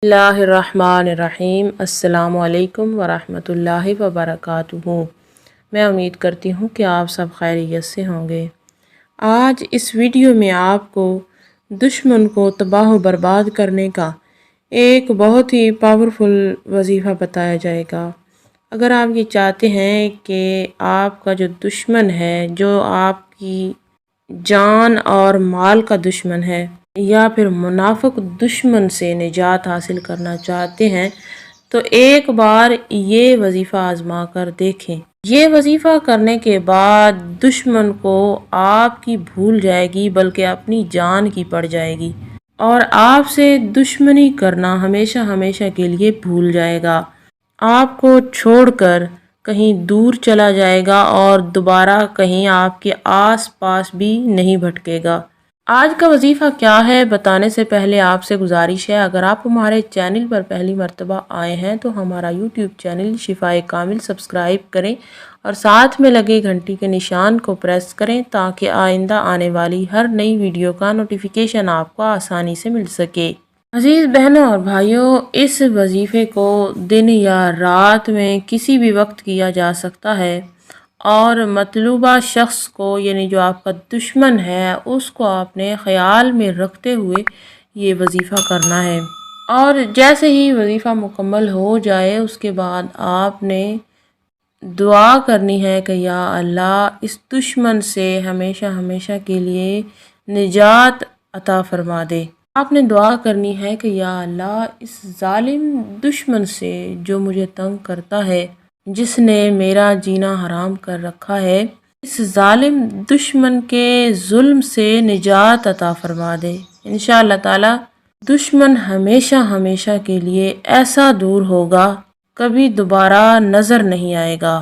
बिस्मिल्लाहिर्रहमानिर्रहीम। अस्सलामु अलैकुम वरहमतुल्लाहि वबरकातुहू। मैं उम्मीद करती हूँ कि आप सब खैरियत से होंगे। आज इस वीडियो में आपको दुश्मन को तबाह व बर्बाद करने का एक बहुत ही पावरफुल वजीफ़ा बताया जाएगा। अगर आप ये चाहते हैं कि आपका जो दुश्मन है, जो आपकी जान और माल का दुश्मन है, या फिर मुनाफिक दुश्मन से निजात हासिल करना चाहते हैं, तो एक बार ये वजीफ़ा आजमा कर देखें। ये वजीफ़ा करने के बाद दुश्मन को आपकी भूल जाएगी, बल्कि अपनी जान की पड़ जाएगी और आपसे दुश्मनी करना हमेशा हमेशा के लिए भूल जाएगा। आपको छोड़कर कहीं दूर चला जाएगा और दोबारा कहीं आपके आस पास भी नहीं भटकेगा। आज का वजीफ़ा क्या है बताने से पहले आपसे गुजारिश है, अगर आप हमारे चैनल पर पहली मर्तबा आए हैं तो हमारा यूट्यूब चैनल शिफाए कामिल सब्सक्राइब करें और साथ में लगे घंटी के निशान को प्रेस करें ताकि आइंदा आने वाली हर नई वीडियो का नोटिफिकेशन आपको आसानी से मिल सके। अजीज़ बहनों और भाइयों, इस वजीफ़े को दिन या रात में किसी भी वक्त किया जा सकता है और मतलूबा शख्स को, यानी जो आपका दुश्मन है, उसको आपने ख़याल में रखते हुए ये वजीफ़ा करना है। और जैसे ही वजीफ़ा मुकम्मल हो जाए उसके बाद आपने दुआ करनी है कि या अल्लाह इस दुश्मन से हमेशा हमेशा के लिए निजात अता फरमा दे। आपने दुआ करनी है कि या अल्लाह इस जालिम दुश्मन से जो मुझे तंग करता है, जिसने मेरा जीना हराम कर रखा है, इस जालिम दुश्मन के जुल्म से निजात अता फरमा दे। इंशाअल्लाह ताला दुश्मन हमेशा हमेशा के लिए ऐसा दूर होगा, कभी दोबारा नज़र नहीं आएगा।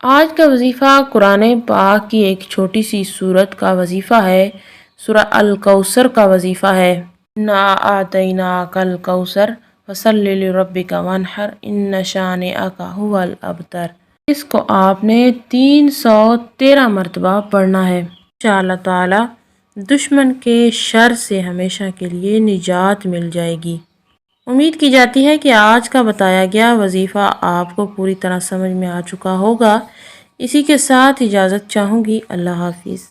आज का वजीफ़ा कुरान पाक की एक छोटी सी सूरत का वजीफ़ा है। सूरह अल कौसर का वजीफ़ा है। ना आतैना कल कौसर फसल्लि लिरब्बिका वन्हर इन्न शानिअका हुवल अबतर। इसको आपने 313 मरतबा पढ़ना है। इंशाअल्लाह ताला दुश्मन के शर से हमेशा के लिए निजात मिल जाएगी। उम्मीद की जाती है कि आज का बताया गया वजीफ़ा आपको पूरी तरह समझ में आ चुका होगा। इसी के साथ इजाज़त चाहूँगी। अल्लाह हाफिज़।